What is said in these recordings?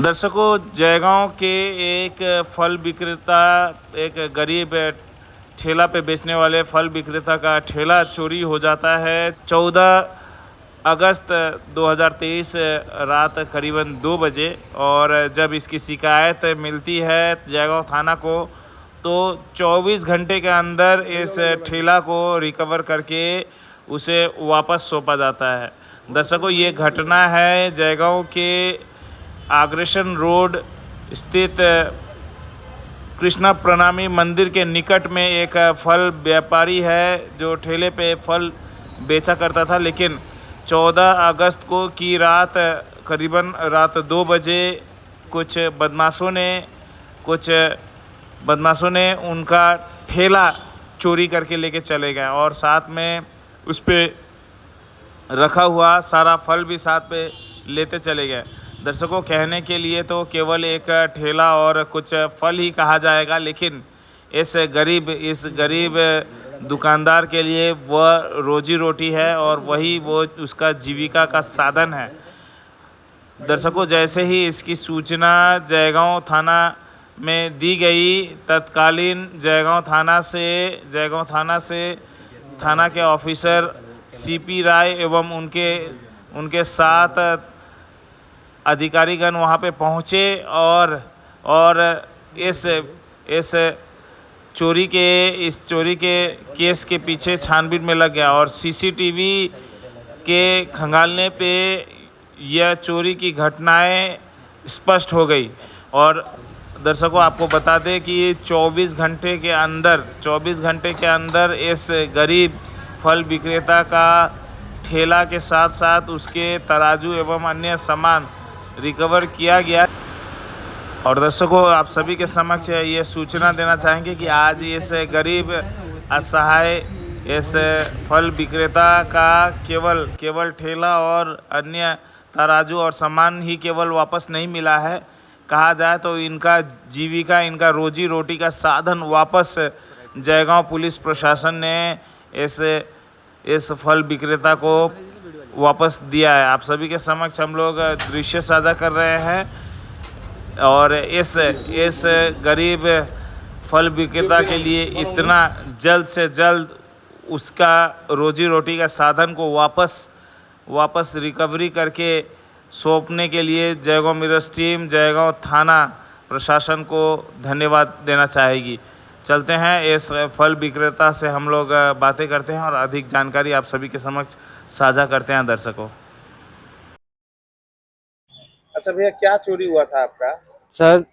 दर्शकों, जयगांव के एक फल विक्रेता, एक गरीब ठेला पे बेचने वाले फल विक्रेता का ठेला चोरी हो जाता है। 14 अगस्त 2023 रात करीबन 2 बजे। और जब इसकी शिकायत मिलती है जयगांव थाना को, तो 24 घंटे के अंदर इस ठेला को रिकवर करके उसे वापस सौंपा जाता है। दर्शकों, ये घटना है जयगांव के आग्रेशन रोड स्थित कृष्णा प्रणामी मंदिर के निकट में। एक फल व्यापारी है जो ठेले पे फल बेचा करता था, लेकिन 14 अगस्त को की रात करीबन रात 2 बजे कुछ बदमाशों ने उनका ठेला चोरी करके लेके चले गए और साथ में उस पे रखा हुआ सारा फल भी साथ पे लेते चले गए। दर्शकों, कहने के लिए तो केवल एक ठेला और कुछ फल ही कहा जाएगा, लेकिन इस गरीब दुकानदार के लिए वह रोजी रोटी है और वही वो उसका जीविका का साधन है। दर्शकों, जैसे ही इसकी सूचना जयगांव थाना में दी गई, तत्कालीन जयगांव थाना से थाना के ऑफिसर सीपी राय एवं उनके साथ अधिकारीगण वहां पे पहुंचे और इस चोरी के केस के पीछे छानबीन में लग गया और सीसीटीवी के खंगालने पे यह चोरी की घटनाएं स्पष्ट हो गई। और दर्शकों, आपको बता दें कि 24 घंटे के अंदर इस गरीब फल विक्रेता का ठेला के साथ साथ उसके तराजू एवं अन्य सामान रिकवर किया गया। और दर्शकों, आप सभी के समक्ष ये सूचना देना चाहेंगे कि आज इस गरीब असहाय इस फल विक्रेता का केवल ठेला और अन्य तराजू और सामान ही केवल वापस नहीं मिला है, कहा जाए तो इनका जीविका, इनका रोजी रोटी का साधन वापस जयगांव पुलिस प्रशासन ने इस फल विक्रेता को वापस दिया है। आप सभी के समक्ष हम लोग दृश्य साझा कर रहे हैं और इस गरीब फल विक्रेता के लिए इतना जल्द से जल्द उसका रोजी रोटी का साधन को वापस रिकवरी करके सौंपने के लिए जयगांव मिरर्स टीम जयगांव थाना प्रशासन को धन्यवाद देना चाहेगी। चलते हैं, इस फल विक्रेता से हम लोग बातें करते हैं और अधिक जानकारी आप सभी के समक्ष साझा करते हैं। दर्शकों, अच्छा भैया, क्या चोरी हुआ था आपका? सर,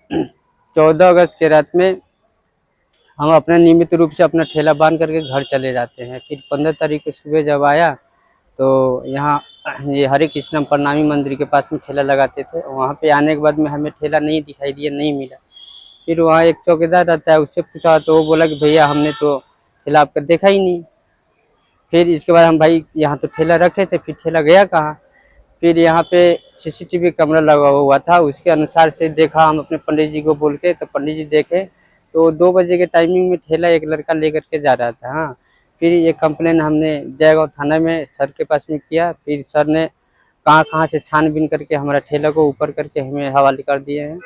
14 अगस्त के रात में हम अपने नियमित रूप से अपना ठेला बांध करके घर चले जाते हैं। फिर 15 तारीख को सुबह जब आया तो यहाँ ये हरे कृष्ण प्रणामी मंदिर के पास में ठेला लगाते थे। वहाँ पे आने के बाद में हमें ठेला नहीं दिखाई दिया, नहीं मिला। फिर वहाँ एक चौकीदार रहता है, उससे पूछा तो वो बोला कि भैया हमने तो ठेला आपका देखा ही नहीं। फिर इसके बाद हम भाई यहाँ तो ठेला रखे थे, फिर ठेला गया कहाँ। फिर यहाँ पे सीसीटीवी कैमरा लगा हुआ था, उसके अनुसार से देखा हम अपने पंडित जी को बोल के, तो पंडित जी देखे तो 2 बजे के टाइमिंग में ठेला एक लड़का लेकर के जा रहा था। हाँ, फिर ये कंप्लेन हमने जयगांव थाना में सर के पास में किया। फिर सर ने कहाँ से छानबीन करके हमारा ठेला को ऊपर करके हमें हवाले कर दिए हैं।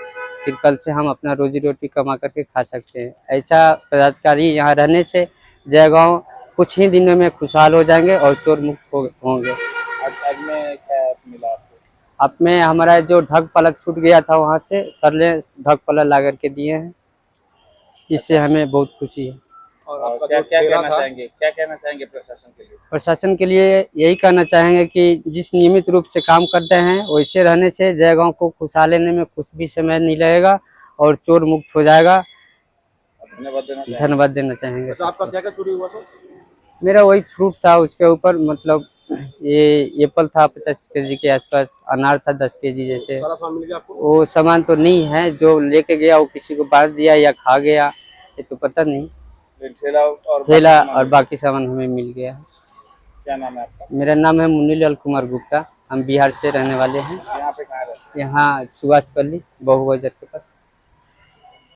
फिर कल से हम अपना रोजी रोटी कमा करके खा सकते हैं। ऐसा पदाधिकारी यहाँ रहने से जयगांव कुछ ही दिनों में खुशहाल हो जाएंगे और चोर मुक्त होंगे। आज में क्या मिला आपको? अब में हमारा जो ढक पलक छूट गया था, वहाँ से सर ने ढक पलक ला करके दिए हैं, इससे हमें बहुत खुशी है। और क्या कहना चाहेंगे प्रशासन के लिए? प्रशासन के लिए यही कहना चाहेंगे कि जिस नियमित रूप से काम करते हैं वैसे रहने से जयगांव को खुशहाल लेने में कुछ भी समय नहीं लगेगा और चोर मुक्त हो जाएगा। धन्यवाद देना चाहेंगे। अच्छा, आपका क्या चोरी हुआ था? मेरा वही फ्रूट था, उसके ऊपर मतलब ये एप्पल था 50 केजी के आसपास, अनार था 10 केजी जैसे। सारा सामान मिल गया आपको? वो सामान तो नहीं है, जो लेके गया वो किसी को बांट दिया या खा गया, ये तो पता नहीं। ठेला और बाकी सामान हमें मिल गया। क्या नाम है आपका? मेरा नाम है मुनीलाल कुमार गुप्ता। हम बिहार से रहने वाले हैं। यहाँ पे कहाँ रहते हैं? यहाँ सुभाष पल्ली बहु बाजार के पास।